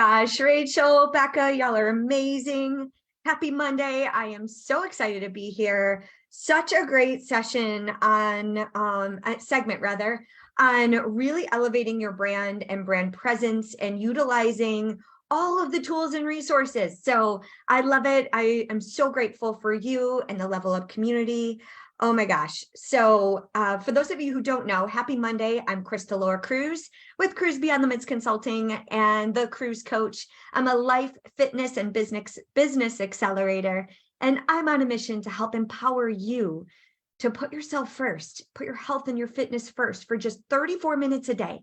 gosh, Rachel, Becca, y'all are amazing. Happy Monday. I am so excited to be here. Such a great session on a segment rather on really elevating your brand and brand presence and utilizing all of the tools and resources. So I love it. I am so grateful for you and the Level Up community. Oh my gosh. So for those of you who don't know, happy Monday. I'm Krista Laura Cruz with Cruz Beyond Limits Consulting and the Cruz Coach. I'm a life, fitness, and business accelerator, and I'm on a mission to help empower you to put yourself first, put your health and your fitness first for just 34 minutes a day,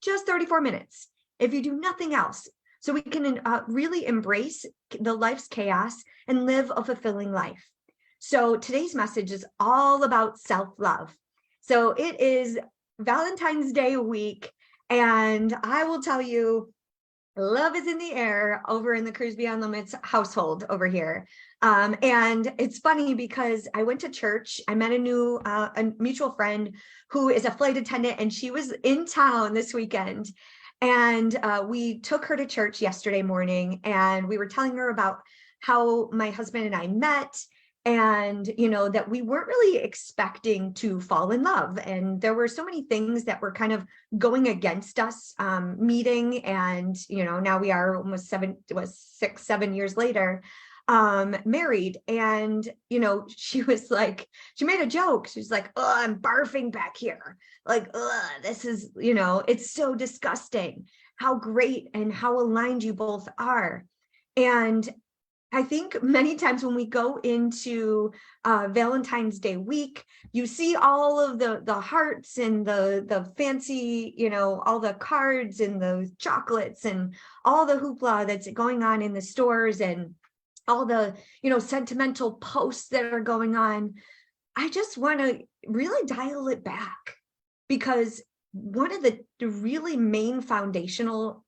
just 34 minutes. If you do nothing else, so we can really embrace the life's chaos and live a fulfilling life. So today's message is all about self-love. So it is Valentine's Day week, and I will tell you, love is in the air over in the Cruz Beyond Limits household over here. And it's funny because I went to church. I met a mutual friend who is a flight attendant, and she was in town this weekend. And we took her to church yesterday morning, and we were telling her about how my husband and I met, and that we weren't really expecting to fall in love, and there were so many things that were kind of going against us meeting, and now we are almost 7 years later married. And she was like, she made a joke. She's like, oh, I'm barfing back here, like, this is it's so disgusting how great and how aligned you both are. And I think many times when we go into Valentine's Day week, you see all of the hearts and the fancy, all the cards and the chocolates and all the hoopla that's going on in the stores and all the, sentimental posts that are going on. I just want to really dial it back, because one of the really main foundational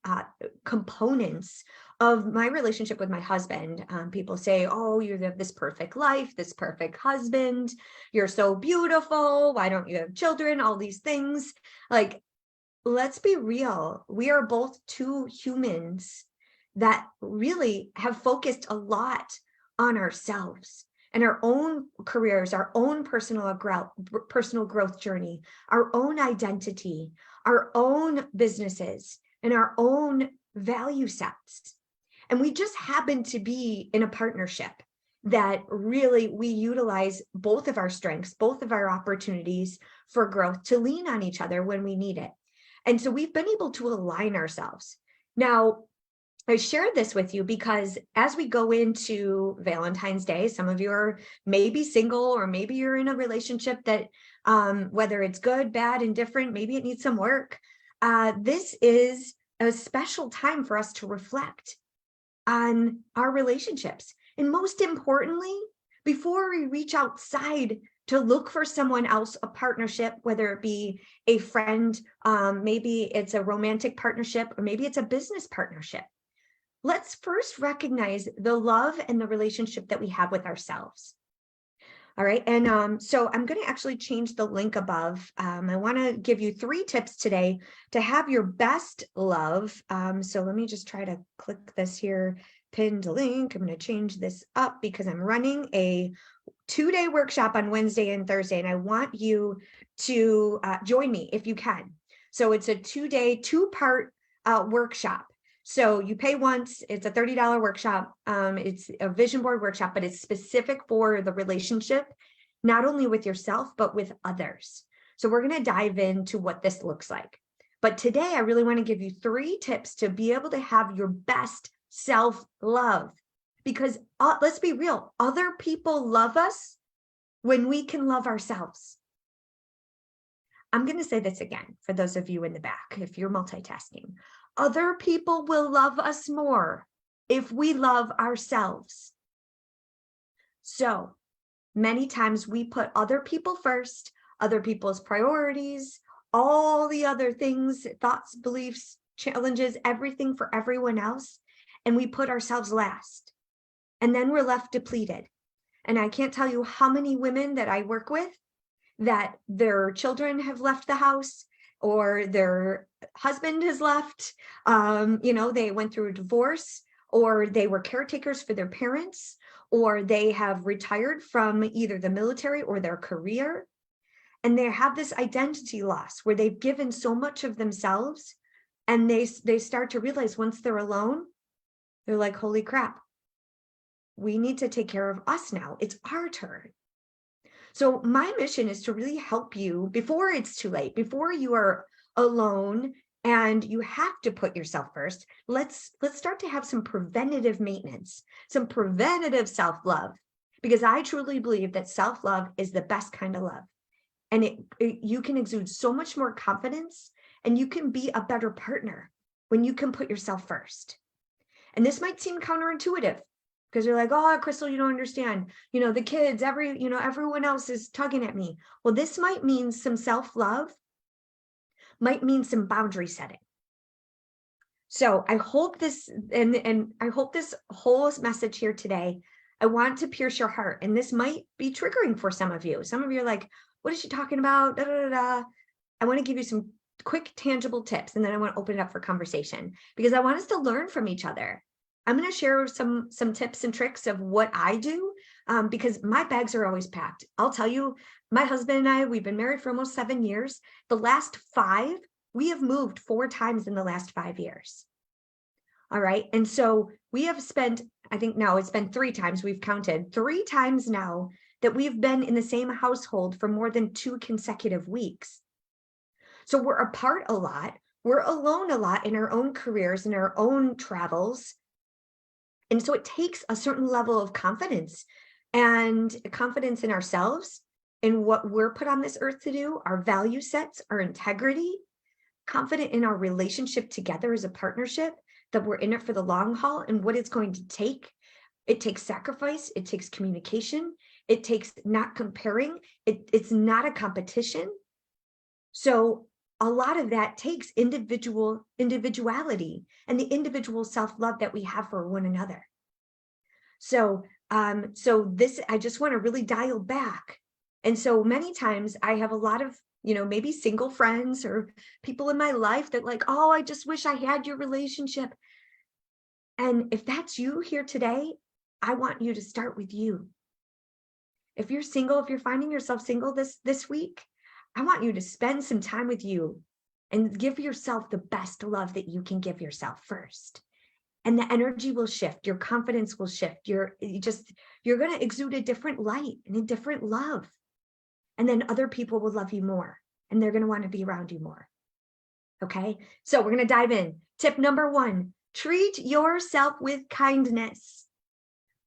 components of my relationship with my husband, people say, oh, you have this perfect life, this perfect husband, you're so beautiful, why don't you have children, all these things. Like, let's be real. We are both two humans that really have focused a lot on ourselves and our own careers, our own personal growth journey, our own identity, our own businesses, and our own value sets. And we just happen to be in a partnership that really we utilize both of our strengths, both of our opportunities for growth to lean on each other when we need it. And so we've been able to align ourselves. Now, I shared this with you because as we go into Valentine's Day, some of you are maybe single, or maybe you're in a relationship that, whether it's good, bad, indifferent, maybe it needs some work. This is a special time for us to reflect on our relationships. And most importantly, before we reach outside to look for someone else, a partnership, whether it be a friend, maybe it's a romantic partnership, or maybe it's a business partnership. Let's first recognize the love and the relationship that we have with ourselves. All right. And so I'm going to actually change the link above. I want to give you 3 tips today to have your best love. So let me just try to click this here, pinned link. I'm going to change this up because I'm running a 2-day workshop on Wednesday and Thursday, and I want you to join me if you can. So it's a 2-day, 2-part workshop. So you pay once, it's a $30 workshop. It's a vision board workshop, but it's specific for the relationship, not only with yourself, but with others. So we're going to dive into what this looks like. But today, I really want to give you 3 tips to be able to have your best self-love. Because let's be real, other people love us when we can love ourselves. I'm going to say this again for those of you in the back, if you're multitasking. Other people will love us more if we love ourselves. So many times we put other people first, other people's priorities, all the other things, thoughts, beliefs, challenges, everything for everyone else, and we put ourselves last. And then we're left depleted. And I can't tell you how many women that I work with that their children have left the house, or their husband has left, they went through a divorce, or they were caretakers for their parents, or they have retired from either the military or their career. And they have this identity loss where they've given so much of themselves, and they start to realize once they're alone, they're like, holy crap, we need to take care of us now. It's our turn. So my mission is to really help you before it's too late, before you are alone and you have to put yourself first. Let's start to have some preventative maintenance, some preventative self-love, because I truly believe that self-love is the best kind of love. And you can exude so much more confidence, and you can be a better partner when you can put yourself first. And this might seem counterintuitive because you're like, oh, Crystal, you don't understand. The kids, everyone else is tugging at me. Well, this might mean some self-love, might mean some boundary setting. So I hope this, and I hope this whole message here today, I want to pierce your heart. And this might be triggering for some of you. Some of you are like, what is she talking about? Da, da, da, da. I want to give you some quick, tangible tips, and then I want to open it up for conversation because I want us to learn from each other. I'm going to share some tips and tricks of what I do because my bags are always packed. I'll tell you, my husband and I, we've been married for almost 7 years. The last 5, we have moved 4 times in the last 5 years. All right. And so we have spent, I think now it's been 3 times, we've counted 3 times now that we've been in the same household for more than 2 consecutive weeks. So we're apart a lot. We're alone a lot in our own careers and our own travels. And so it takes a certain level of confidence and confidence in ourselves and what we're put on this earth to do, our value sets, our integrity, confident in our relationship together as a partnership, that we're in it for the long haul and what it's going to take. It takes sacrifice. It takes communication. It takes not comparing. It's not a competition. So a lot of that takes individuality and the individual self-love that we have for one another. So, this, I just want to really dial back. And so many times I have a lot of, maybe single friends or people in my life that like, oh, I just wish I had your relationship. And if that's you here today, I want you to start with you. If you're single, if you're finding yourself single this week, I want you to spend some time with you and give yourself the best love that you can give yourself first. And the energy will shift, your confidence will shift. You're going to exude a different light and a different love. And then other people will love you more and they're going to want to be around you more. Okay, so we're going to dive in. Tip number 1, treat yourself with kindness.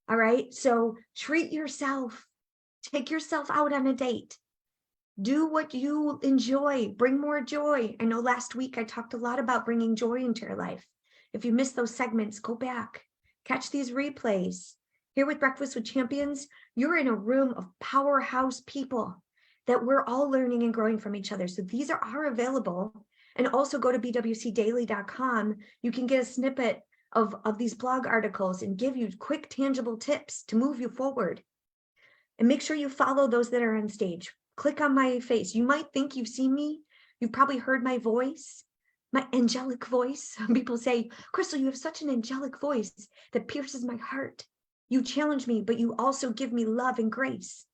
All right, so treat yourself. Take yourself out on a date. Do what you enjoy. Bring more joy. I know last week I talked a lot about bringing joy into your life. If you missed those segments, go back. Catch these replays. Here with Breakfast with Champions, you're in a room of powerhouse people that we're all learning and growing from each other. So these are available. And also go to bwcdaily.com. You can get a snippet of these blog articles and give you quick, tangible tips to move you forward. And make sure you follow those that are on stage. Click on my face. You might think you've seen me. You've probably heard my voice, my angelic voice. Some people say, Crystal, you have such an angelic voice that pierces my heart. You challenge me, but you also give me love and grace.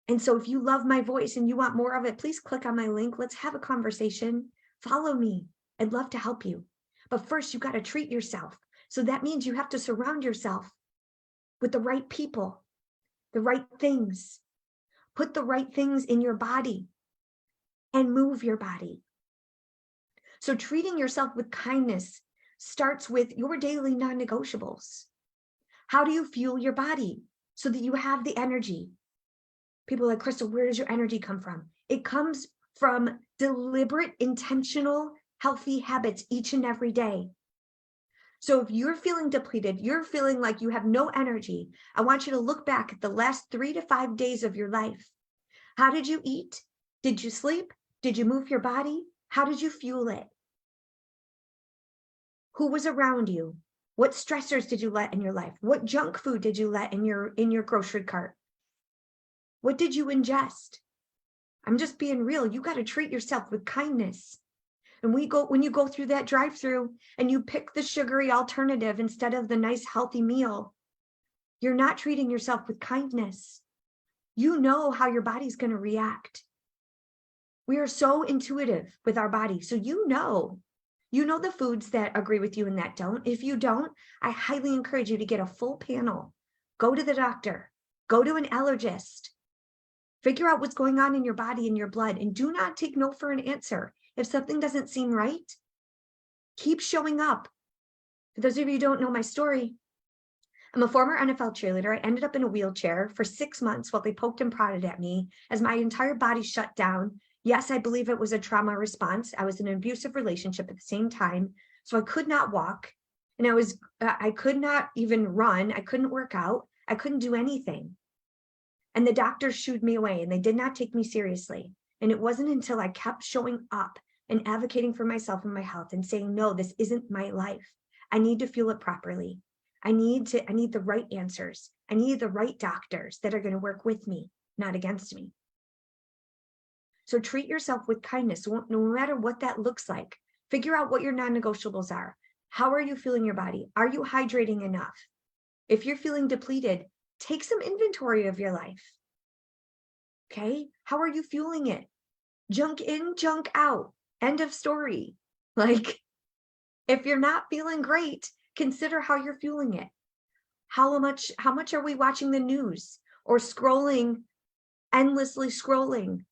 And so if you love my voice and you want more of it, please click on my link. Let's have a conversation. Follow me. I'd love to help you. But first, you got to treat yourself. So that means you have to surround yourself with the right people, the right things. Put the right things in your body and move your body. So treating yourself with kindness starts with your daily non-negotiables. How do you fuel your body so that you have the energy? People are like, Crystal, where does your energy come from? It comes from deliberate, intentional, healthy habits each and every day. So if you're feeling depleted, you're feeling like you have no energy, I want you to look back at the last 3 to 5 days of your life. How did you eat? Did you sleep? Did you move your body? How did you fuel it? Who was around you? What stressors did you let in your life? What junk food did you let in your grocery cart? What did you ingest? I'm just being real. You got to treat yourself with kindness. And when you go through that drive-through and you pick the sugary alternative instead of the nice healthy meal, you're not treating yourself with kindness. You know how your body's going to react. We are so intuitive with our body. So you know the foods that agree with you and that don't. If you don't, I highly encourage you to get a full panel. Go to the doctor, go to an allergist, figure out what's going on in your body and your blood, and do not take no for an answer. If something doesn't seem right, keep showing up. For those of you who don't know my story, I'm a former NFL cheerleader. I ended up in a wheelchair for 6 months while they poked and prodded at me as my entire body shut down. Yes, I believe it was a trauma response. I was in an abusive relationship at the same time, so I could not walk, and I could not even run. I couldn't work out. I couldn't do anything. And the doctors shooed me away, and they did not take me seriously. And it wasn't until I kept showing up and advocating for myself and my health and saying, no, this isn't my life. I need to feel it properly. I need the right answers. I need the right doctors that are going to work with me, not against me. So treat yourself with kindness, no matter what that looks like. Figure out what your non-negotiables are. How are you feeling your body? Are you hydrating enough? If you're feeling depleted, take some inventory of your life. Okay? How are you fueling it? Junk in, junk out. End of story. Like, if you're not feeling great, consider how you're fueling it. How much are we watching the news or scrolling, endlessly scrolling?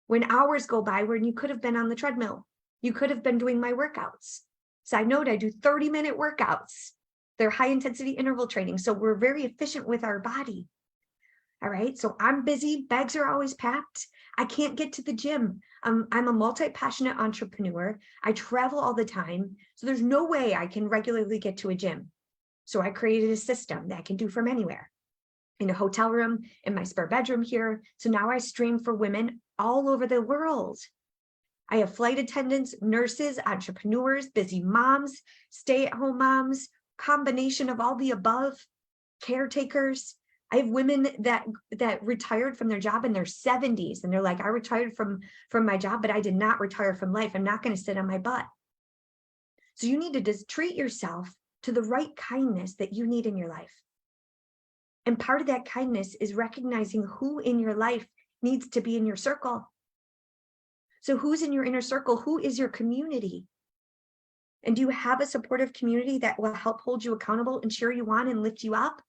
When hours go by when you could have been on the treadmill, you could have been doing my workouts. Side note, I do 30-minute workouts. They're high intensity interval training. So we're very efficient with our body. All right. So I'm busy. Bags are always packed. I can't get to the gym. I'm a multi-passionate entrepreneur. I travel all the time. So there's no way I can regularly get to a gym. So I created a system that I can do from anywhere, in a hotel room, in my spare bedroom here. So now I stream for women all over the world. I have flight attendants, nurses, entrepreneurs, busy moms, stay-at-home moms, combination of all the above, caretakers. I have women that retired from their job in their 70s, and they're like, I retired from my job, but I did not retire from life. I'm not going to sit on my butt. So you need to just treat yourself to the right kindness that you need in your life. And part of that kindness is recognizing who in your life needs to be in your circle. So who's in your inner circle? Who is your community? And do you have a supportive community that will help hold you accountable and cheer you on and lift you up?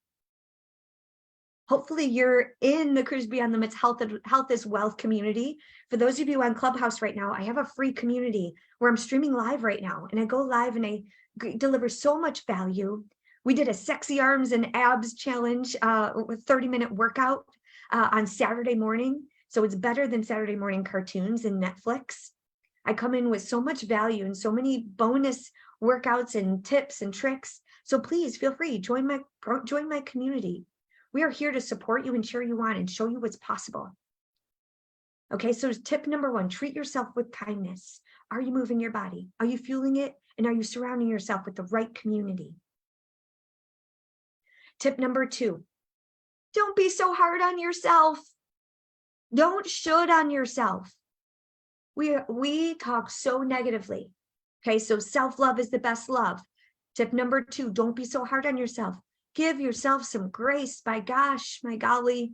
Hopefully you're in the Cruise Beyond Limits Health is Wealth community. For those of you on Clubhouse right now, I have a free community where I'm streaming live right now. And I go live and I deliver so much value. We did a sexy arms and abs challenge with 30-minute workout on Saturday morning. So it's better than Saturday morning cartoons and Netflix. I come in with so much value and so many bonus workouts and tips and tricks. So please feel free, join my community. We are here to support you and cheer you on and show you what's possible. Okay, so tip number 1, treat yourself with kindness. Are you moving your body? Are you fueling it? And are you surrounding yourself with the right community? Tip number 2, don't be so hard on yourself. Don't should on yourself. We talk so negatively. Okay, so self-love is the best love. Tip number 2, don't be so hard on yourself. Give yourself some grace. By gosh, my golly.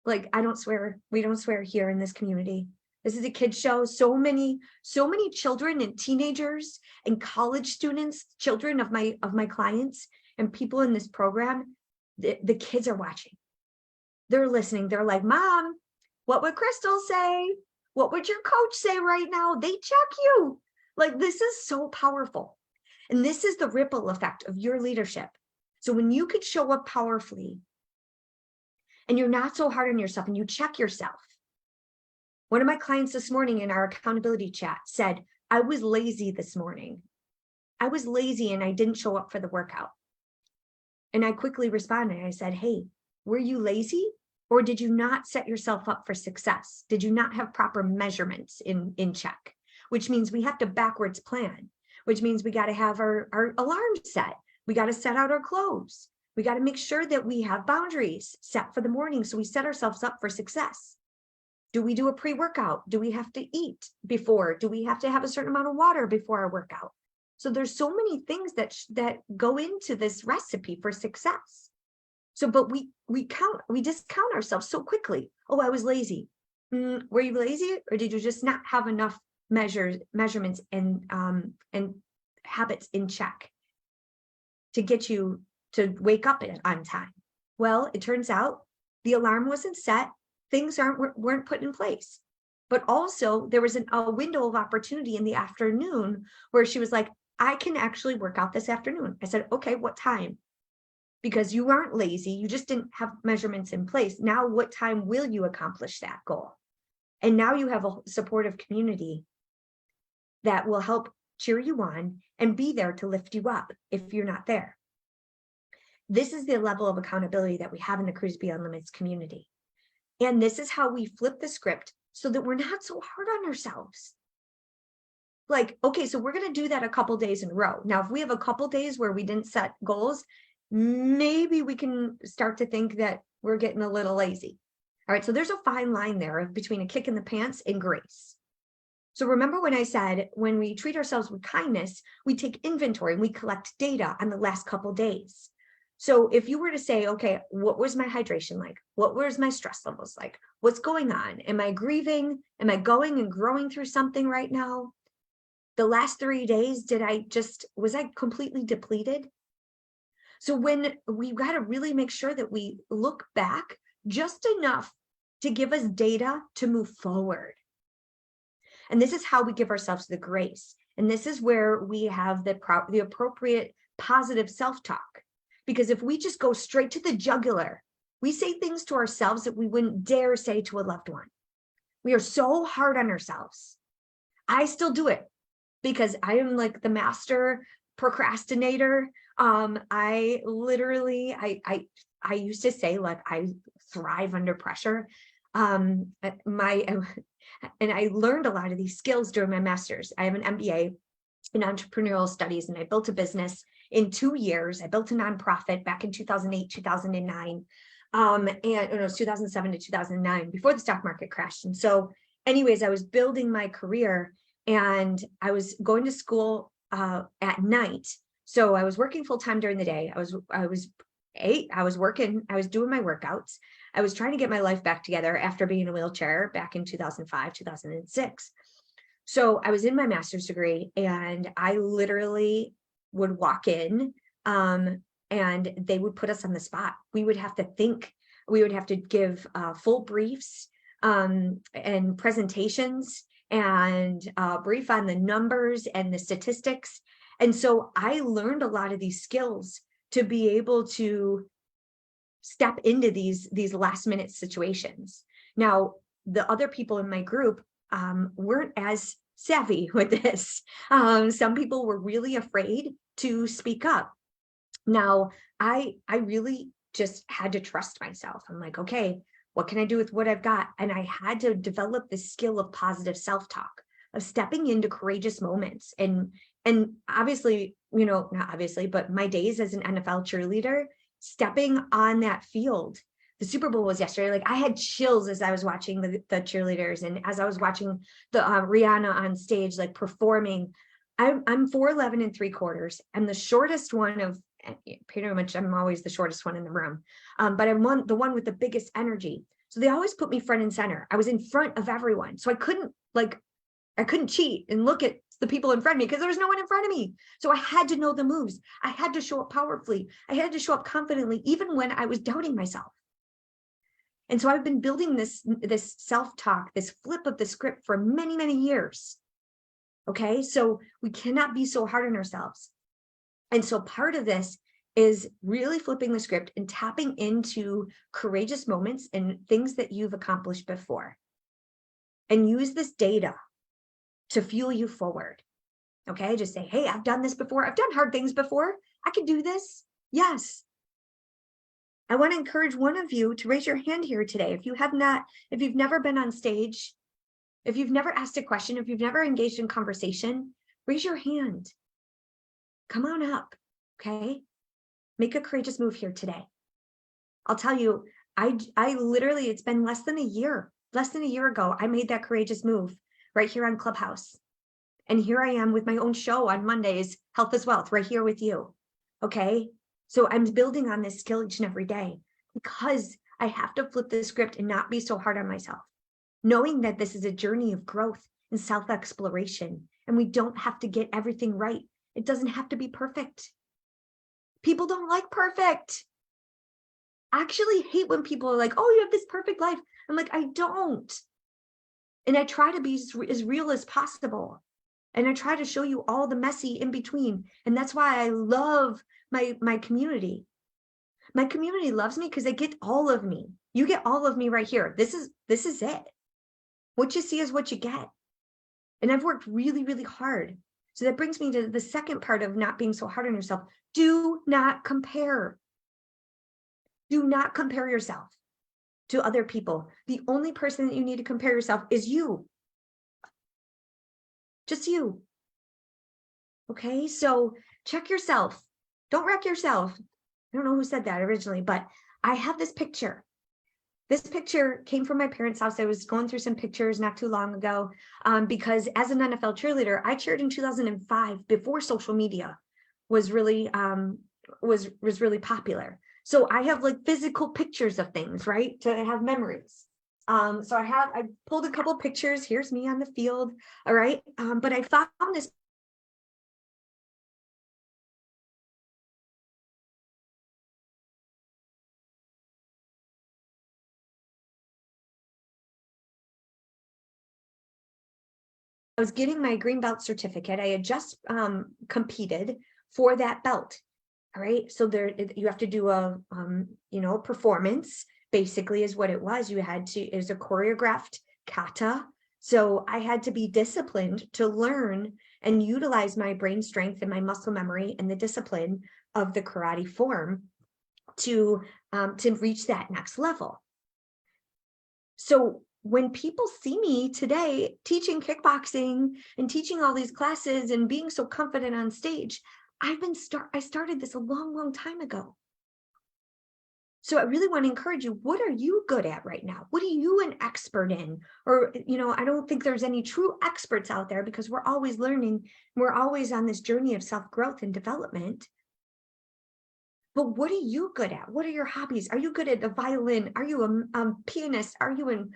Like, I don't swear. We don't swear here in this community. This is a kid show. So many children and teenagers and college students, children of my clients and people in this program, the kids are watching. They're listening. They're like, Mom, what would Crystal say? What would your coach say right now? They check you. Like, this is so powerful. And this is the ripple effect of your leadership. So when you could show up powerfully and you're not so hard on yourself and you check yourself. One of my clients this morning in our accountability chat said, I was lazy this morning. I was lazy and I didn't show up for the workout. And I quickly responded. I said, hey, were you lazy or did you not set yourself up for success? Did you not have proper measurements in check? Which means we have to backwards plan, which means we got to have our alarm set. We got to set out our clothes. We got to make sure that we have boundaries set for the morning. So we set ourselves up for success. Do we do a pre-workout? Do we have to eat before? Do we have to have a certain amount of water before our workout? So there's so many things that go into this recipe for success. So, but we discount ourselves so quickly. Oh, I was lazy. Were you lazy, or did you just not have enough measurements and habits in check to get you to wake up on time? Well, it turns out the alarm wasn't set. Things weren't put in place. But also there was a window of opportunity in the afternoon where she was like, I can actually work out this afternoon. I said, okay, what time? Because you aren't lazy, you just didn't have measurements in place. Now, what time will you accomplish that goal? And now you have a supportive community that will help cheer you on and be there to lift you up if you're not there. This is the level of accountability that we have in the Cruise Beyond Limits community. And this is how we flip the script so that we're not so hard on ourselves. Like, okay, so we're going to do that a couple days in a row. Now, if we have a couple days where we didn't set goals, maybe we can start to think that we're getting a little lazy. All right, so there's a fine line there between a kick in the pants and grace. So remember when I said, when we treat ourselves with kindness, we take inventory and we collect data on the last couple days. So if you were to say, okay, what was my hydration like? What was my stress levels like? What's going on? Am I grieving? Am I going and growing through something right now? The last 3 days, was I completely depleted? So when we've got to really make sure that we look back just enough to give us data to move forward. And this is how we give ourselves the grace. And this is where we have the appropriate positive self-talk. Because if we just go straight to the jugular, we say things to ourselves that we wouldn't dare say to a loved one. We are so hard on ourselves. I still do it because I am like the master procrastinator. I literally, I used to say, like, I thrive under pressure. And I learned a lot of these skills during my master's. I have an MBA in entrepreneurial studies, and I built a business in 2 years. I built a nonprofit back in 2008, 2009. And it was 2007 to 2009, before the stock market crashed. And so anyways, I was building my career, and I was going to school at night. So I was working full time during the day. I was working, I was doing my workouts. I was trying to get my life back together after being in a wheelchair back in 2005, 2006. So I was in my master's degree, and I literally would walk in and they would put us on the spot. We would have to think, we would have to give full briefs and presentations and brief on the numbers and the statistics. And so I learned a lot of these skills to be able to step into these last minute situations. Now, the other people in my group weren't as savvy with this. Some people were really afraid to speak up. Now, I really just had to trust myself. I'm like, okay, what can I do with what I've got? And I had to develop this skill of positive self-talk, of stepping into courageous moments. And obviously, not obviously, but my days as an NFL cheerleader, stepping on that field. The Super Bowl was yesterday. Like, I had chills as I was watching the cheerleaders, and as I was watching the Rihanna on stage, like performing. I'm 4'11 3/4. I'm the shortest one of, pretty much, I'm always the shortest one in the room. But I'm the one with the biggest energy. So they always put me front and center. I was in front of everyone. So I couldn't cheat and look at the people in front of me because there was no one in front of me. So I had to know the moves. I had to show up powerfully. I had to show up confidently, even when I was doubting myself. And so I've been building this self-talk, this flip of the script for many, many years. Okay, so we cannot be so hard on ourselves. And so part of this is really flipping the script and tapping into courageous moments and things that you've accomplished before. And use this data to fuel you forward. Okay, just say, hey, I've done this before. I've done hard things before. I can do this. Yes. I want to encourage one of you to raise your hand here today. If you've never been on stage, if you've never asked a question, if you've never engaged in conversation, raise your hand. Come on up, okay? Make a courageous move here today. I'll tell you, I literally, it's been less than a year less than a year ago, I made that courageous move right here on Clubhouse. And here I am with my own show on Mondays, Health is Wealth, right here with you. Okay. So I'm building on this skill each and every day because I have to flip the script and not be so hard on myself, knowing that this is a journey of growth and self-exploration, and we don't have to get everything right. It doesn't have to be perfect. People don't like perfect. I actually hate when people are like, oh, you have this perfect life. I'm like, I don't. And I try to be as real as possible. And I try to show you all the messy in between. And that's why I love my community. My community loves me because they get all of me. You get all of me right here. This is it. What you see is what you get. And I've worked really, really hard. So that brings me to the second part of not being so hard on yourself. Do not compare. Do not compare yourself to other people. The only person that you need to compare yourself is you. Just you. Okay, so check yourself. Don't wreck yourself. I don't know who said that originally, but I have this picture. This picture came from my parents' house. I was going through some pictures not too long ago because as an NFL cheerleader, I cheered in 2005 before social media was really was really popular. So I have like physical pictures of things, right? To have memories. So I pulled a couple pictures. Here's me on the field. All right. But I found this. I was getting my green belt certificate. I had just competed for that belt. All right. So there you have to do a performance, basically is what it was. It was a choreographed kata. So I had to be disciplined to learn and utilize my brain strength and my muscle memory and the discipline of the karate form to reach that next level. So when people see me today teaching kickboxing and teaching all these classes and being so confident on stage, I started this a long, long time ago. So I really want to encourage you. What are you good at right now? What are you an expert in? Or, I don't think there's any true experts out there because we're always learning. We're always on this journey of self-growth and development. But what are you good at? What are your hobbies? Are you good at the violin? Are you a pianist? Are you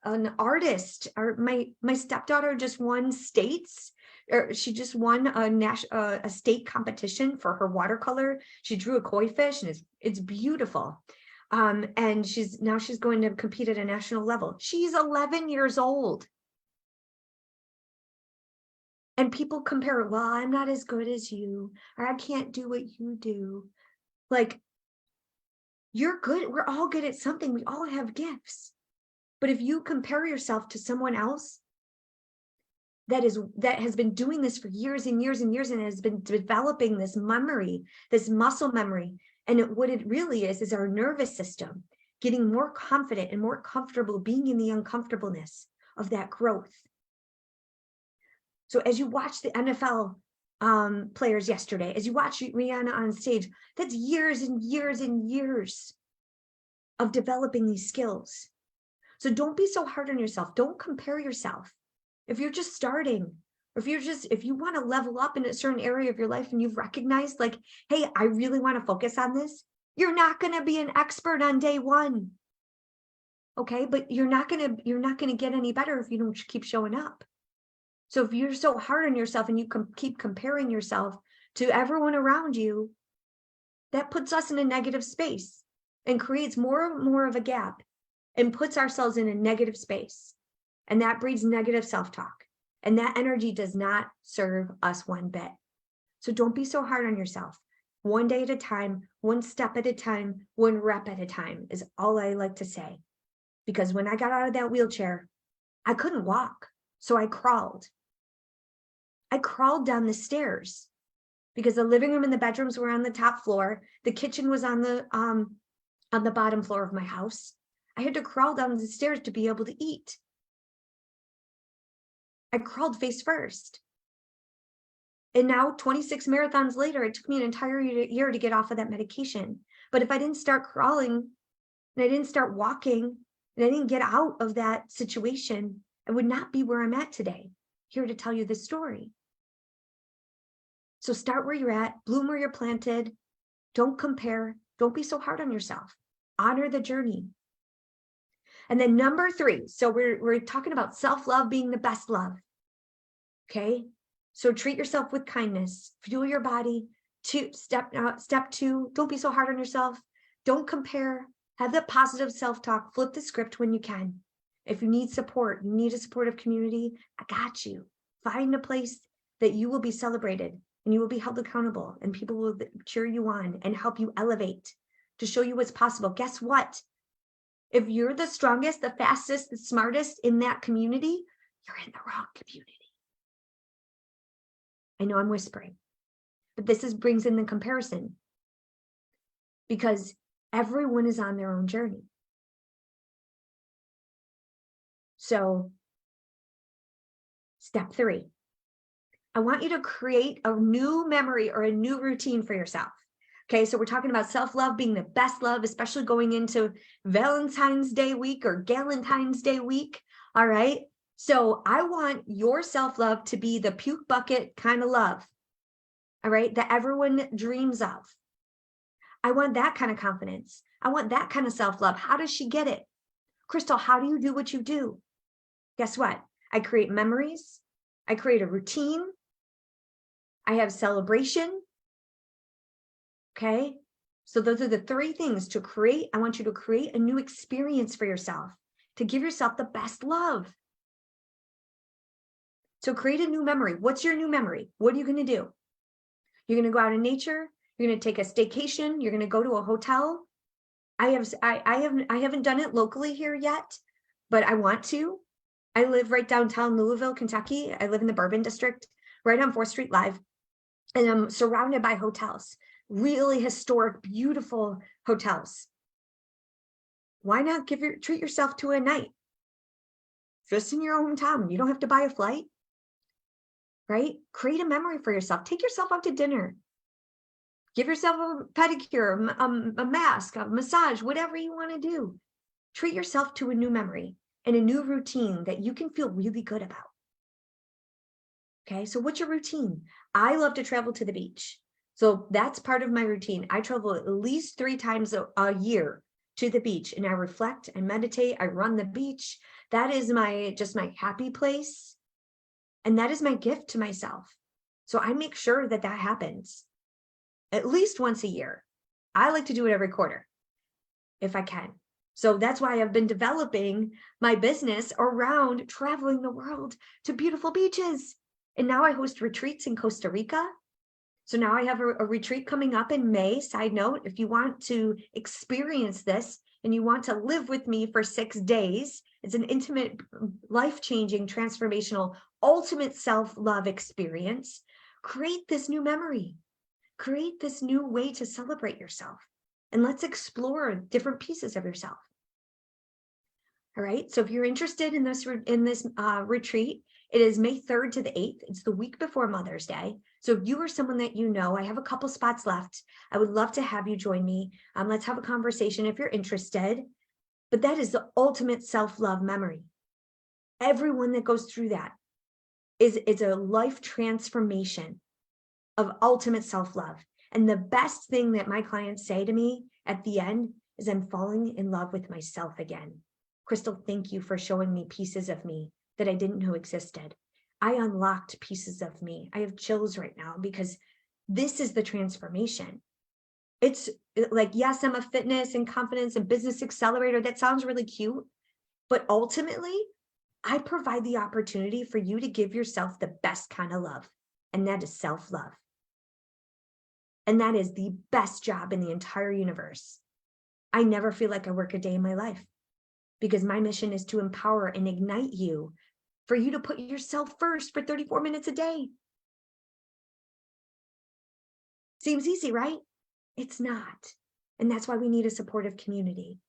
an artist? Or my stepdaughter just won states. Or she just won a state competition for her watercolor. She drew a koi fish, and it's beautiful. And she's going to compete at a national level. She's 11 years old. And people compare, well, I'm not as good as you, or I can't do what you do. Like, you're good. We're all good at something. We all have gifts. But if you compare yourself to someone else that has been doing this for years and years and years and has been developing this memory, this muscle memory, and what it really is our nervous system getting more confident and more comfortable being in the uncomfortableness of that growth. So as you watch the NFL players yesterday, as you watch Rihanna on stage, that's years and years and years of developing these skills. So don't be so hard on yourself. Don't compare yourself. If you're just starting, or if you want to level up in a certain area of your life and you've recognized like, hey, I really want to focus on this, you're not going to be an expert on day one. Okay, but you're not going to get any better if you don't keep showing up. So if you're so hard on yourself and you keep comparing yourself to everyone around you, that puts us in a negative space and creates more and more of a gap and puts ourselves in a negative space. And that breeds negative self-talk. And that energy does not serve us one bit. So don't be so hard on yourself. One day at a time, one step at a time, one rep at a time is all I like to say. Because when I got out of that wheelchair, I couldn't walk. So I crawled. I crawled down the stairs because the living room and the bedrooms were on the top floor. The kitchen was on the bottom floor of my house. I had to crawl down the stairs to be able to eat. I crawled face first. And now 26 marathons later, it took me an entire year to get off of that medication. But if I didn't start crawling and I didn't start walking and I didn't get out of that situation, I would not be where I'm at today, here to tell you this story. So start where you're at, bloom where you're planted. Don't compare. Don't be so hard on yourself. Honor the journey. And then number 3, so we're talking about self-love being the best love. Okay. So treat yourself with kindness, fuel your body. Step 2, don't be so hard on yourself. Don't compare. Have that positive self-talk. Flip the script when you can. If you need support, you need a supportive community, I got you. Find a place that you will be celebrated and you will be held accountable, and people will cheer you on and help you elevate to show you what's possible. Guess what? If you're the strongest, the fastest, the smartest in that community, you're in the wrong community. I know I'm whispering, but this brings in the comparison, because everyone is on their own journey. So step 3, I want you to create a new memory or a new routine for yourself. Okay, so we're talking about self-love being the best love, especially going into Valentine's Day week or Galentine's Day week. All right, so I want your self-love to be the puke bucket kind of love. All right, that everyone dreams of. I want that kind of confidence. I want that kind of self-love. How does she get it? Crystal, how do you do what you do? Guess what? I create memories. I create a routine. I have celebration. Okay. So those are the 3 things to create. I want you to create a new experience for yourself, to give yourself the best love. So create a new memory. What's your new memory? What are you going to do? You're going to go out in nature. You're going to take a staycation. You're going to go to a hotel. I haven't done it locally here yet, but I want to. I live right downtown Louisville, Kentucky. I live in the Bourbon District, right on 4th Street Live, and I'm surrounded by hotels, really historic, beautiful hotels. Why not treat yourself to a night just in your hometown? You don't have to buy a flight, right? Create a memory for yourself. Take yourself out to dinner. Give yourself a pedicure, a mask, a massage, whatever you want to do. Treat yourself to a new memory and a new routine that you can feel really good about. Okay, so what's your routine? I love to travel to the beach. So that's part of my routine. I travel at least 3 times a year to the beach, and I reflect, I meditate, I run the beach. That is just my happy place. And that is my gift to myself. So I make sure that happens at least once a year. I like to do it every quarter if I can. So that's why I've been developing my business around traveling the world to beautiful beaches. And now I host retreats in Costa Rica. So now I have a retreat coming up in May. Side note, if you want to experience this and you want to live with me for 6 days, it's an intimate, life-changing, transformational, ultimate self-love experience. Create this new memory. Create this new way to celebrate yourself. And let's explore different pieces of yourself. All right. So if you're interested in this retreat, it is May 3rd to the 8th. It's the week before Mother's Day. So if you or someone that you know, I have a couple spots left. I would love to have you join me. Let's have a conversation if you're interested. But that is the ultimate self-love memory. Everyone that goes through that is a life transformation of ultimate self-love. And the best thing that my clients say to me at the end is, I'm falling in love with myself again. Crystal, thank you for showing me pieces of me that I didn't know existed. I unlocked pieces of me. I have chills right now because this is the transformation. It's like, yes, I'm a fitness and confidence and business accelerator. That sounds really cute. But ultimately, I provide the opportunity for you to give yourself the best kind of love. And that is self-love. And that is the best job in the entire universe. I never feel like I work a day in my life because my mission is to empower and ignite you for you to put yourself first for 34 minutes a day. Seems easy, right? It's not. And that's why we need a supportive community.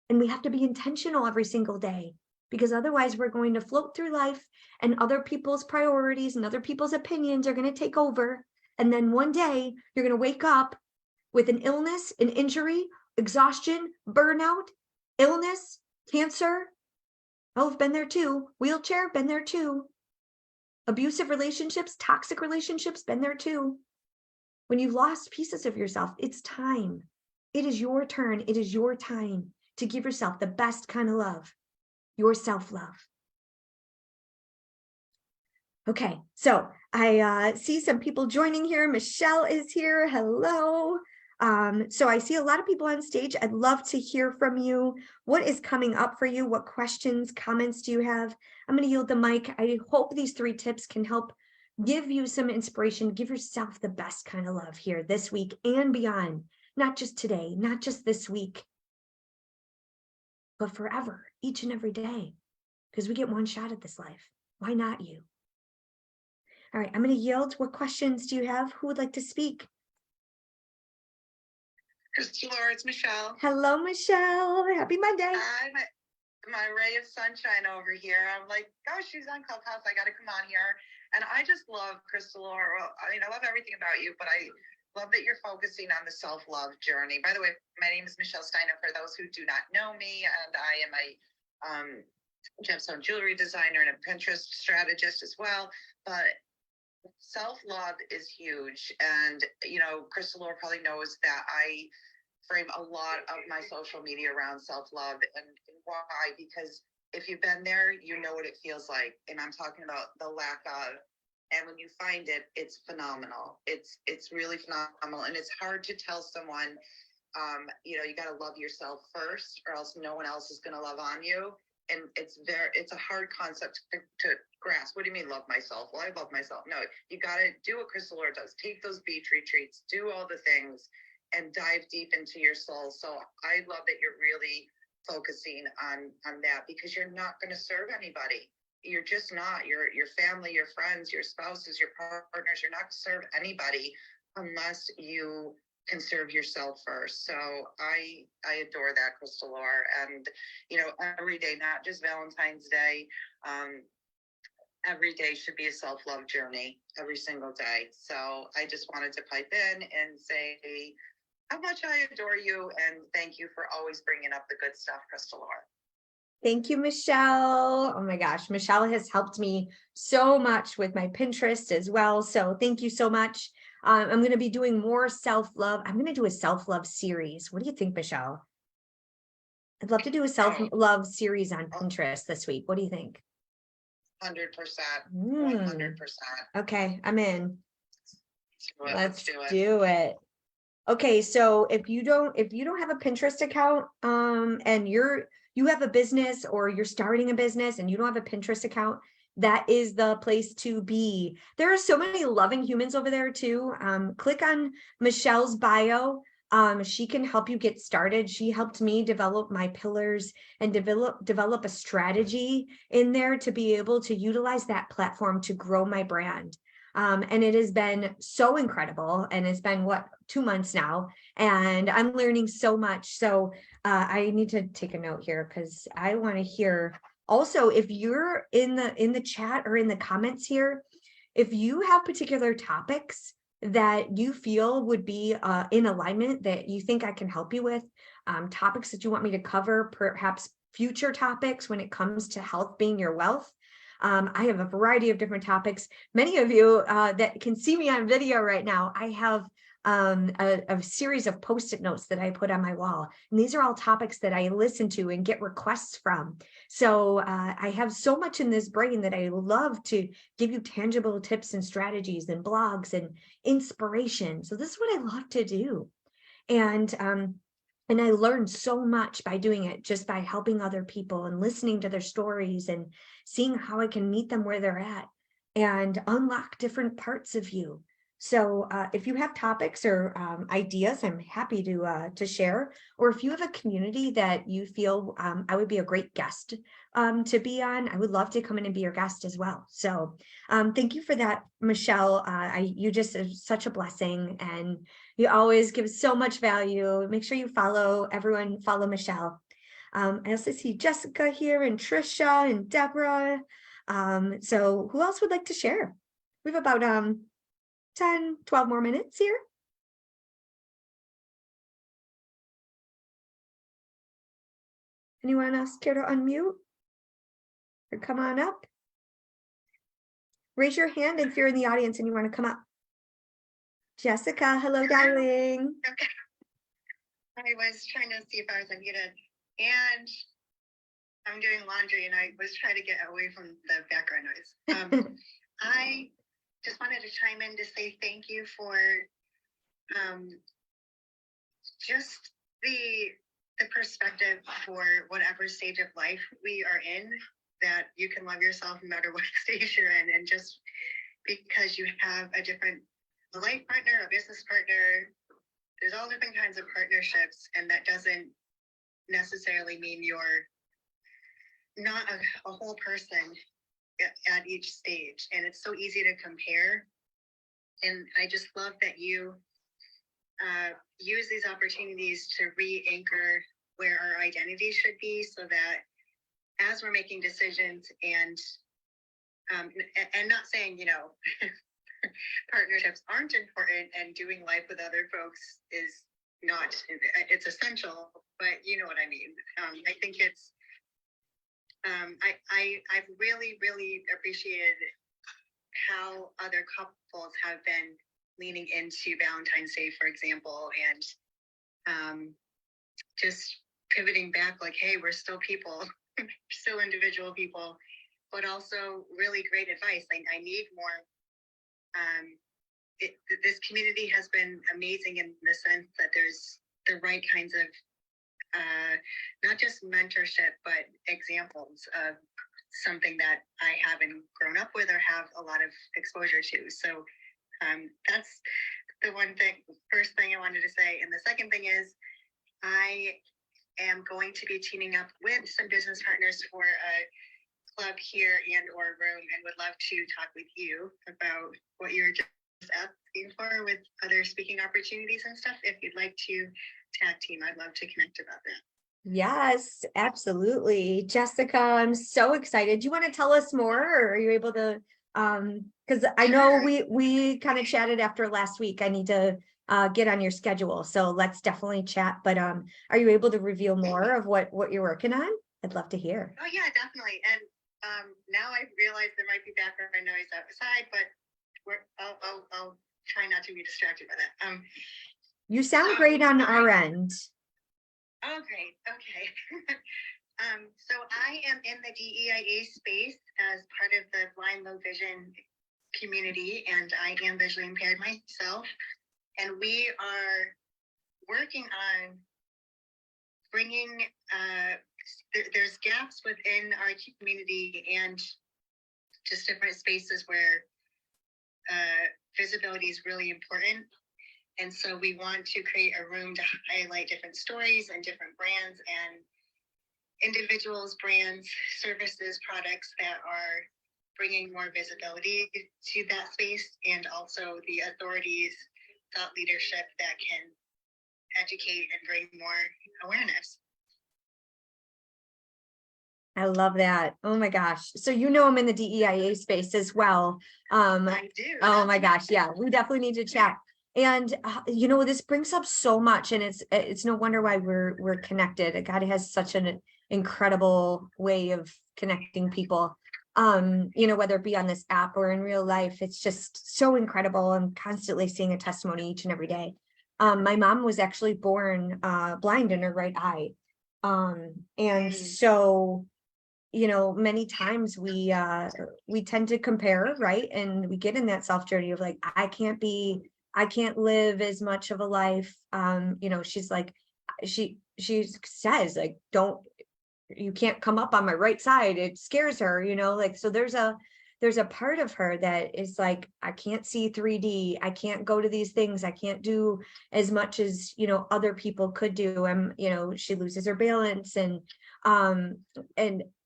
And we have to be intentional every single day, because otherwise we're going to float through life and other people's priorities and other people's opinions are going to take over. And then one day you're going to wake up with an illness, an injury, exhaustion, burnout, illness, Cancer, oh, I've been there too. Wheelchair, been there too. Abusive relationships, toxic relationships, been there too. When you've lost pieces of yourself, it's time. It is your turn. It is your time to give yourself the best kind of love, your self-love. Okay, so I see some people joining here. Michelle is here. Hello. So I see a lot of people on stage. I'd love to hear from you. What is coming up for you? What questions, comments do you have? I'm going to yield the mic. I hope these 3 tips can help give you some inspiration. Give yourself the best kind of love here this week and beyond. Not just today, not just this week, but forever, each and every day, because we get one shot at this life. Why not you? All right, I'm going to yield. What questions do you have? Who would like to speak? Christy Laura, it's Michelle. Hello, Michelle. Happy Monday. Hi, my ray of sunshine over here. I'm like, gosh, she's on Clubhouse. I got to come on here. And I just love Crystal Laura. Well, I mean, I love everything about you, but I love that you're focusing on the self-love journey. By the way, my name is Michelle Steiner, for those who do not know me, and I am a gemstone jewelry designer and a Pinterest strategist as well. But self-love is huge. And, you know, Crystal Laura probably knows that I frame a lot of my social media around self-love. And why? Because if you've been there, you know what it feels like. And I'm talking about the lack of. And when you find it, it's phenomenal. It's really phenomenal. And it's hard to tell someone, you know, you got to love yourself first, or else no one else is going to love on you. And it's a hard concept to grasp. What do you mean love myself? Well, I love myself. No, you got to do what Crystal Laura does. Take those beach retreats, do all the things, and dive deep into your soul. So I love that you're really focusing on that, because you're not going to serve anybody. You're just not. Your family, your friends, your spouses, your partners, you're not going to serve anybody unless you can serve yourself first. So I adore that, Crystal Laura. And, you know, every day, not just Valentine's Day, every day should be a self-love journey, every single day. So I just wanted to pipe in and say how much I adore you, and thank you for always bringing up the good stuff, Crystal Laura. Thank you, Michelle. Oh my gosh, Michelle has helped me so much with my Pinterest as well. So thank you so much. I'm going to be doing more self-love. I'm going to do a self-love series. What do you think, Michelle? I'd love to do a self-love series on Pinterest this week. What do you think? 100%. 100%. Okay, I'm in. Let's do it. Okay, so if you don't have a Pinterest account, and you have a business, or you're starting a business and you don't have a Pinterest account, that is the place to be. There are so many loving humans over there too. Click on Michelle's bio. She can help you get started. She helped me develop my pillars and develop a strategy in there to be able to utilize that platform to grow my brand. And it has been so incredible. And it's been 2 months now, and I'm learning so much. So I need to take a note here, because I want to hear also, if you're in the chat or in the comments here, if you have particular topics that you feel would be in alignment, that you think I can help you with, topics that you want me to cover, perhaps future topics when it comes to health being your wealth. I have a variety of different topics. Many of you that can see me on video right now, I have a series of Post-it notes that I put on my wall. And these are all topics that I listen to and get requests from. So I have so much in this brain that I love to give you tangible tips and strategies and blogs and inspiration. So this is what I love to do. And I learned so much by doing it, just by helping other people and listening to their stories and seeing how I can meet them where they're at and unlock different parts of you. So if you have topics or ideas, I'm happy to share. Or if you have a community that you feel I would be a great guest to be on, I would love to come in and be your guest as well. So thank you for that, Michelle. You just are such a blessing, and you always give so much value. Make sure you follow everyone. Follow Michelle. I also see Jessica here, and Trisha, and Deborah. So who else would like to share? We have about 10, 12 more minutes here. Anyone else care to unmute? Or come on up? Raise your hand if you're in the audience and you want to come up. Jessica, hello, darling. Okay. I was trying to see if I was unmuted, and I'm doing laundry, and I was trying to get away from the background noise. I just wanted to chime in to say thank you for just the perspective for whatever stage of life we are in, that you can love yourself no matter what stage you're in, and just because you have a different life partner, a business partner, there's all different kinds of partnerships, and that doesn't necessarily mean you're not a whole person at each stage. And it's so easy to compare. And I just love that you use these opportunities to re-anchor where our identity should be, so that as we're making decisions and not saying, partnerships aren't important, and doing life with other folks is not, it's essential, but you know what I mean. I think it's, I've really, really appreciated how other couples have been leaning into Valentine's Day, for example, and just pivoting back, like, hey, we're still people, still individual people, but also really great advice. I need more. This community has been amazing in the sense that there's the right kinds of not just mentorship, but examples of something that I haven't grown up with or have a lot of exposure to. So that's the first thing I wanted to say. And the second thing is, I am going to be teaming up with some business partners for a club here and or room, and would love to talk with you about what you're just asking for with other speaking opportunities and stuff. If you'd like to tag team, I'd love to connect about that. Yes, absolutely. Jessica, I'm so excited. Do you want to tell us more, or are you able to, because I know we kind of chatted after last week. I need to get on your schedule, so let's definitely chat. But are you able to reveal more of what you're working on? I'd love to hear. Oh yeah, definitely. And now I realize there might be background noise outside, but I'll try not to be distracted by that. You sound great on our end. Oh, great. Okay. So I am in the DEIA space as part of the blind low vision community, and I am visually impaired myself. And we are working on bringing, there's gaps within our community and just different spaces where visibility is really important. And so we want to create a room to highlight different stories and different brands and individuals, brands, services, products that are bringing more visibility to that space, and also the authorities, thought leadership that can educate and bring more awareness. I love that. Oh my gosh. So I'm in the DEIA space as well. I do. Oh my gosh. Yeah, we definitely need to chat. And this brings up so much, and it's no wonder why we're connected. God has such an incredible way of connecting people. Whether it be on this app or in real life, it's just so incredible. I'm constantly seeing a testimony each and every day. My mom was actually born blind in her right eye. And so many times we tend to compare, right? And we get in that self journey of like, I can't live as much of a life. She's like, she says like, you can't come up on my right side. It scares her, so there's a part of her that is like, I can't see 3D. I can't go to these things. I can't do as much as, other people could do. She loses her balance. And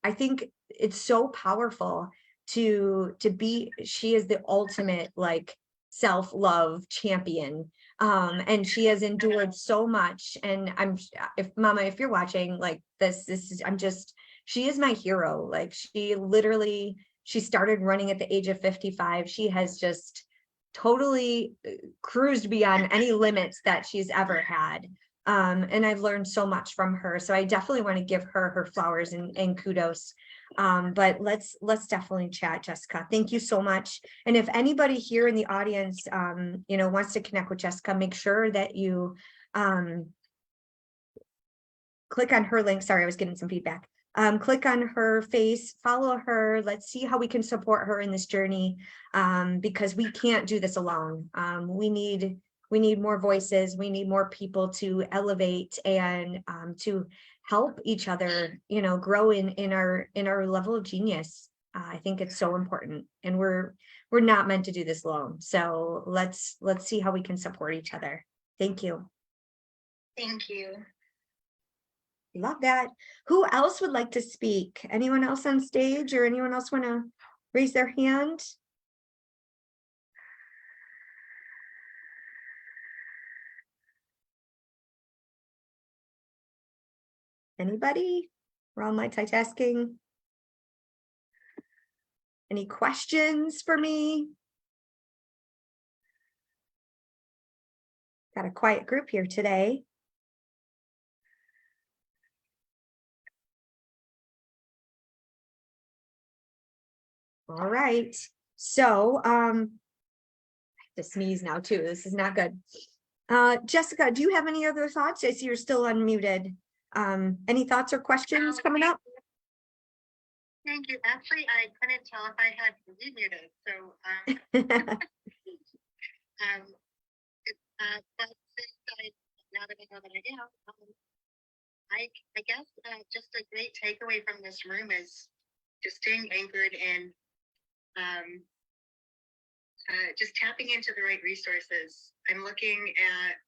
I think it's so powerful to be, she is the ultimate, like, self-love champion. And she has endured so much. And if you're watching like this is, she is my hero. Like, she started running at the age of 55. She has just totally cruised beyond any limits that she's ever had. And I've learned so much from her. So I definitely want to give her her flowers and kudos. But let's definitely chat, Jessica. Thank you so much. And if anybody here in the audience, wants to connect with Jessica, make sure that you click on her link. Sorry, I was getting some feedback. Click on her face, follow her. Let's see how we can support her in this journey, because we can't do this alone. We need more voices. We need more people to elevate and to help each other, grow in our level of genius. I think it's so important, and we're not meant to do this alone. So let's see how we can support each other. Thank you. Thank you. Love that. Who else would like to speak? Anyone else on stage, or anyone else want to raise their hand? Anybody? We're all multitasking. Any questions for me? Got a quiet group here today. All right. So, I have to sneeze now too. This is not good. Jessica, do you have any other thoughts? I see you're still unmuted. Any thoughts or questions coming up? Thank you. Actually, I couldn't tell if I had muted, so but since now that I know that I am, I guess just a great takeaway from this room is just staying anchored in just tapping into the right resources. I'm looking at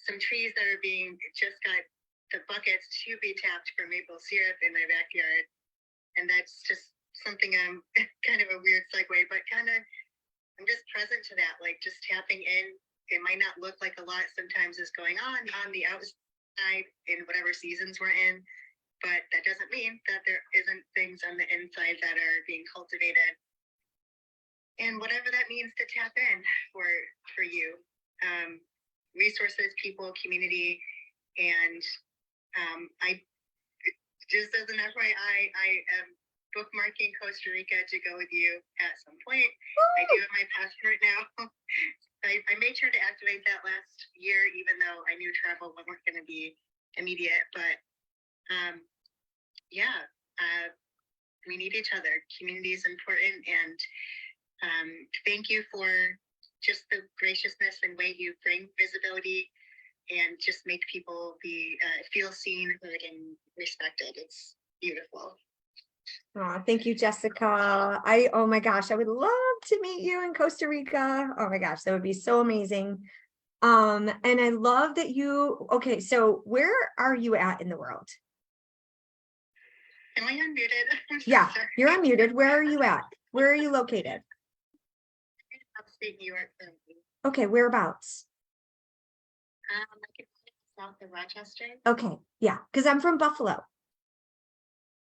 some trees that are just got the buckets to be tapped for maple syrup in my backyard. And that's just something I'm kind of a weird segue, but I'm just present to that, like just tapping in. It might not look like a lot sometimes is going on the outside in whatever seasons we're in, but that doesn't mean that there isn't things on the inside that are being cultivated. And whatever that means to tap in for you, resources, people, community, and I just as an FYI, I am bookmarking Costa Rica to go with you at some point. Woo! I do have my passport now. I made sure to activate that last year, even though I knew travel wasn't going to be immediate. But we need each other. Community is important, and thank you for just the graciousness and way you bring visibility and just make people feel seen, heard, and respected. It's beautiful. Oh, thank you, Jessica. Oh my gosh, I would love to meet you in Costa Rica. Oh my gosh, that would be so amazing. And I love that okay, so where are you at in the world? Am I unmuted? Yeah, you're unmuted. Where are you at? Where are you located? Upstate New York currently. Okay, whereabouts? South of Rochester. Okay, yeah, because I'm from Buffalo.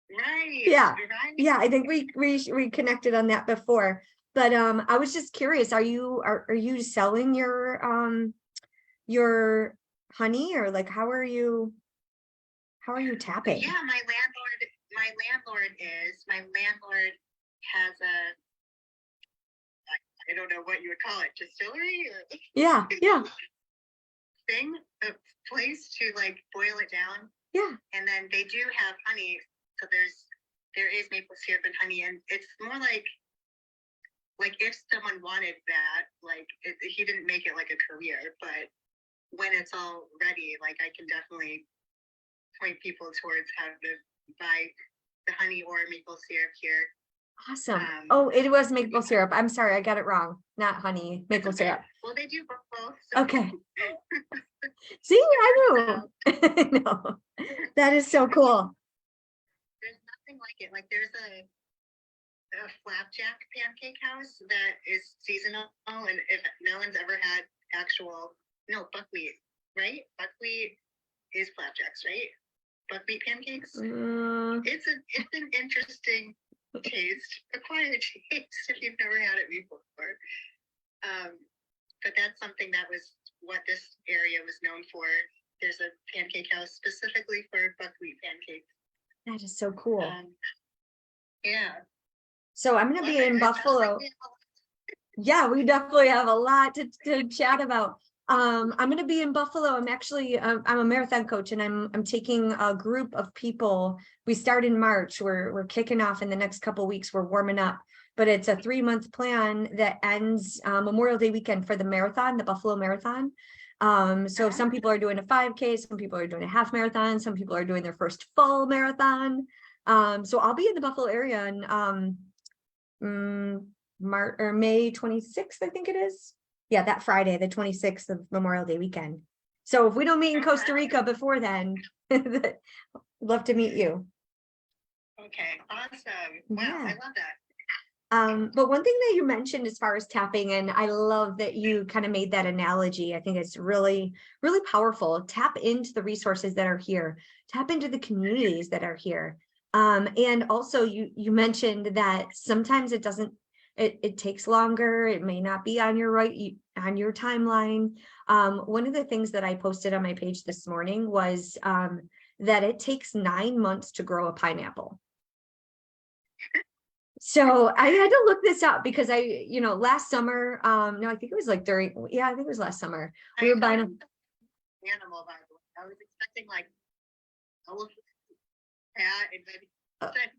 Right. Yeah. Right. Yeah, I think we connected on that before. But I was just curious, are you selling your honey, or like how are you tapping? Yeah, my landlord has I don't know what you would call it, distillery or Yeah. a place to like boil it down. Yeah. And then they do have honey. So there is maple syrup and honey, and it's more like if someone wanted that, he didn't make it like a career, but when it's all ready, I can definitely point people towards how to buy the honey or maple syrup here. Awesome. Oh, it was maple syrup. I'm sorry, I got it wrong. Not honey, maple syrup. Well, they do both. So. Okay. See, I knew. No, that is so cool. There's nothing like it. There's a flapjack pancake house that is seasonal, and if no one's ever had buckwheat, right? Buckwheat is flapjacks, right? Buckwheat pancakes. It's an interesting taste, acquired taste if you've never had it before. but that's something that was what this area was known for. There's a pancake house specifically for buckwheat pancakes. That is so cool. Yeah. So I'm going to be in It sounds like Buffalo. we have Yeah, we definitely have a lot to chat about. I'm going to be in Buffalo. I'm actually I'm a marathon coach, and I'm taking a group of people. We start in March. We're kicking off in the next couple of weeks. We're warming up, but it's a 3-month plan that ends Memorial Day weekend for the marathon, the Buffalo Marathon. So some people are doing a 5K, some people are doing a half marathon, some people are doing their first full marathon. So I'll be in the Buffalo area and May 26th, I think it is. Yeah, that Friday, the 26th of Memorial Day weekend. So if we don't meet in Costa Rica before then, love to meet you. Okay, awesome. Wow, Yeah. I love that. But one thing that you mentioned as far as tapping, and I love that you kind of made that analogy. I think it's really, really powerful. Tap into the resources that are here, tap into the communities that are here. And also you mentioned that sometimes it takes longer. It may not be on your on your timeline. One of the things that I posted on my page this morning was that it takes 9 months to grow a pineapple. So I had to look this up because last summer, no, I think it was like I think it was last summer. We were buying animal, by the way. I was expecting like a little cat and maybe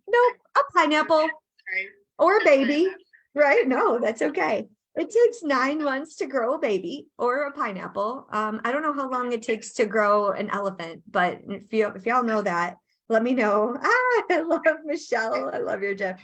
no, a pineapple sorry. or a baby, right? No, that's okay. It takes 9 months to grow a baby or a pineapple. I don't know how long it takes to grow an elephant, but if y'all know that, let me know. I love Michelle. I love your Jeff.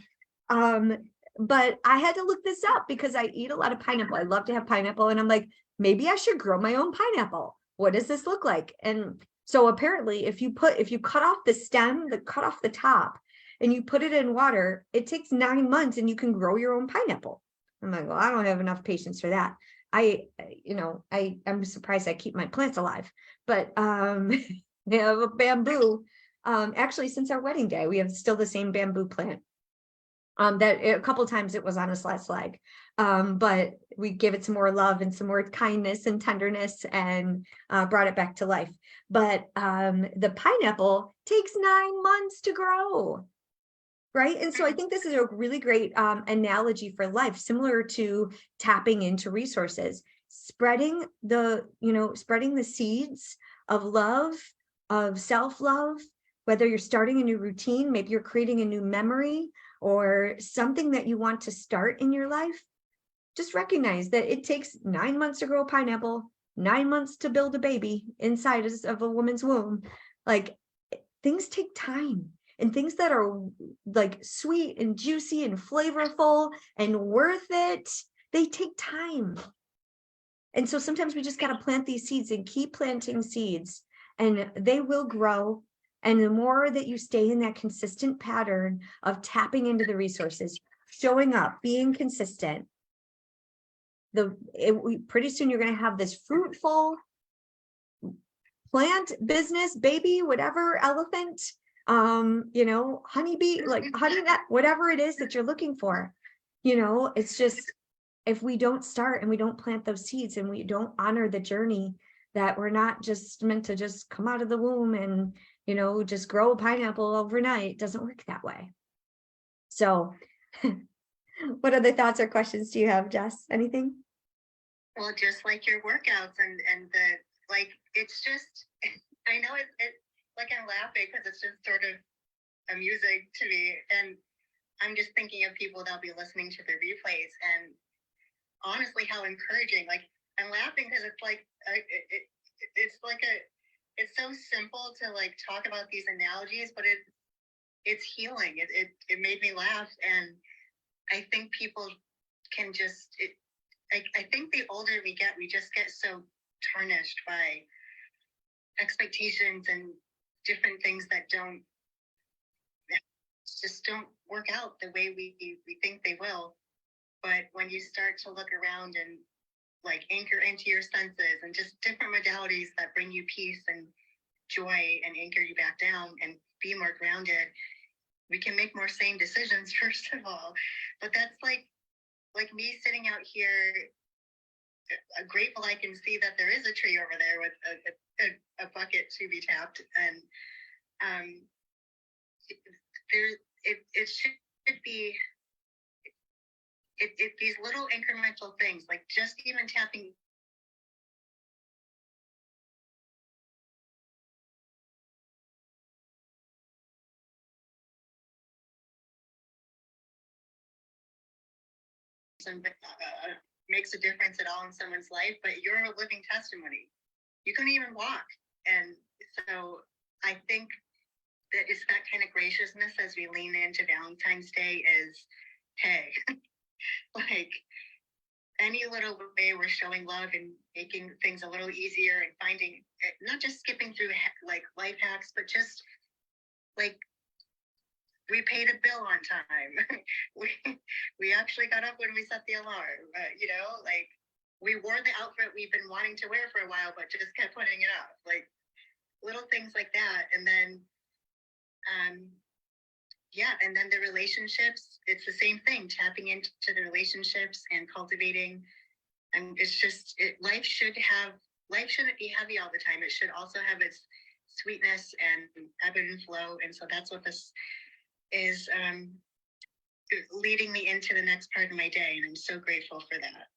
But I had to look this up because I eat a lot of pineapple. I love to have pineapple, and I'm like, maybe I should grow my own pineapple. What does this look like? And so apparently if you cut off the stem, cut off the top, and you put it in water, it takes 9 months and you can grow your own pineapple. I'm like, well, I don't have enough patience for that. I'm surprised I keep my plants alive, but they have a bamboo. Actually, since our wedding day, we have still the same bamboo plant. That a couple times it was on a slag, but we gave it some more love and some more kindness and tenderness and brought it back to life. But the pineapple takes 9 months to grow, right? And so I think this is a really great analogy for life, similar to tapping into resources, spreading the seeds of love, of self-love, whether you're starting a new routine, maybe you're creating a new memory, or something that you want to start in your life. Just recognize that it takes 9 months to grow a pineapple, 9 months to build a baby inside of a woman's womb. Like, things take time, and things that are like sweet and juicy and flavorful and worth it, they take time. And so sometimes we just got to plant these seeds and keep planting seeds, and they will grow. And the more that you stay in that consistent pattern of tapping into the resources, showing up, being consistent, pretty soon you're going to have this fruitful plant business, baby, whatever, elephant, honeybee, like honey nut, whatever it is that you're looking for. It's just, if we don't start and we don't plant those seeds and we don't honor the journey, that we're not just meant to just come out of the womb and just grow a pineapple overnight. It doesn't work that way. So what other thoughts or questions do you have, Jess? Anything? Well, just like your workouts and it's just, I know it like I'm laughing because it's just sort of amusing to me. And I'm just thinking of people that'll be listening to the replays, and honestly, how encouraging. Like, I'm laughing because it's like, it's so simple to like talk about these analogies, but it's healing. It made me laugh. And I think people can I think the older we get, we just get so tarnished by expectations and different things that just don't work out the way we think they will. But when you start to look around and like anchor into your senses and just different modalities that bring you peace and joy and anchor you back down and be more grounded, we can make more sane decisions, first of all. But that's like me sitting out here grateful I can see that there is a tree over there with a bucket to be tapped, and it should be these little incremental things, like just even tapping makes a difference at all in someone's life. But you're a living testimony. You couldn't even walk, and so I think that it's that kind of graciousness as we lean into Valentine's Day is, hey, like any little way we're showing love and making things a little easier and finding, not just skipping through like life hacks, but just like we paid a bill on time. we actually got up when we set the alarm. You know, like we wore the outfit we've been wanting to wear for a while, but just kept putting it up. Like little things like that. And then and then the relationships, it's the same thing, tapping into the relationships and cultivating. And it's just, life shouldn't be heavy all the time. It should also have its sweetness and ebb and flow. And so that's what this is leading me into the next part of my day. And I'm so grateful for that.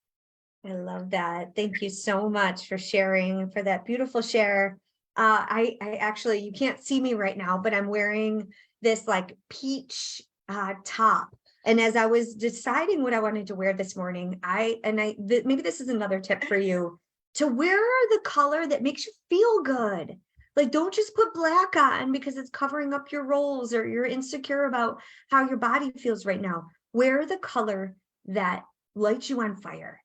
I love that. Thank you so much for sharing, for that beautiful share. I actually, you can't see me right now, but I'm wearing this like peach top. And as I was deciding what I wanted to wear this morning, maybe this is another tip for you, to wear the color that makes you feel good. Like, don't just put black on because it's covering up your rolls or you're insecure about how your body feels right now. Wear the color that lights you on fire.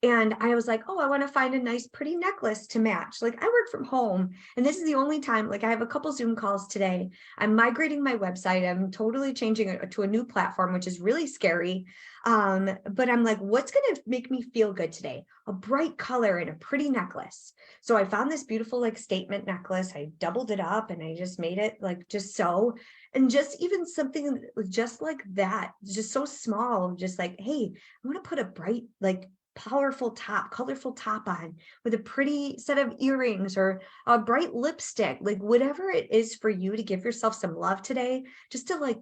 And I was like, oh, I want to find a nice, pretty necklace to match. Like, I work from home, and this is the only time, like, I have a couple Zoom calls today. I'm migrating my website. I'm totally changing it to a new platform, which is really scary. But I'm like, what's going to make me feel good today? A bright color and a pretty necklace. So I found this beautiful, like, statement necklace. I doubled it up and I just made it like just so. And just even something just like that, just so small, just like, hey, I want to put a bright, like, powerful top, colorful top on with a pretty set of earrings or a bright lipstick, like whatever it is for you to give yourself some love today, just to like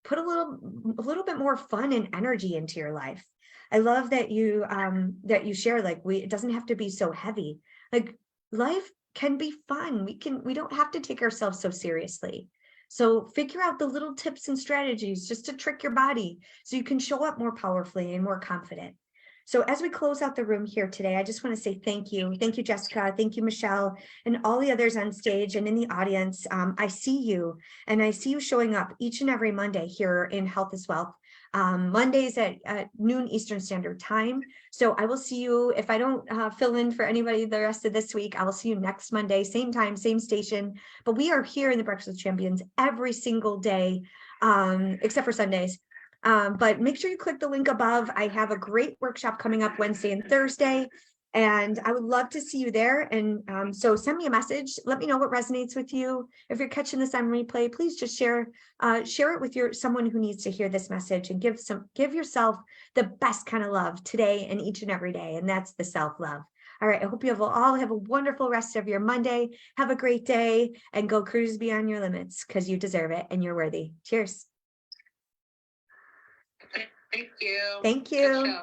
put a little bit more fun and energy into your life. I love that you share, like, it doesn't have to be so heavy. Like, life can be fun. We don't have to take ourselves so seriously. So figure out the little tips and strategies just to trick your body so you can show up more powerfully and more confident. So as we close out the room here today, I just want to say thank you. Thank you, Jessica. Thank you, Michelle, and all the others on stage and in the audience. I see you, and I see you showing up each and every Monday here in Health is Wealth. Mondays at noon Eastern Standard Time. So I will see you, if I don't fill in for anybody the rest of this week, I will see you next Monday, same time, same station. But we are here in the Breakfast with Champions every single day, except for Sundays. But make sure you click the link above. I have a great workshop coming up Wednesday and Thursday, and I would love to see you there. And so send me a message. Let me know what resonates with you. If you're catching this on replay, please just share it with someone who needs to hear this message, and give yourself the best kind of love today and each and every day. And that's the self-love. All right. I hope you all have a wonderful rest of your Monday. Have a great day and go cruise beyond your limits, because you deserve it and you're worthy. Cheers. Thank you. Thank you.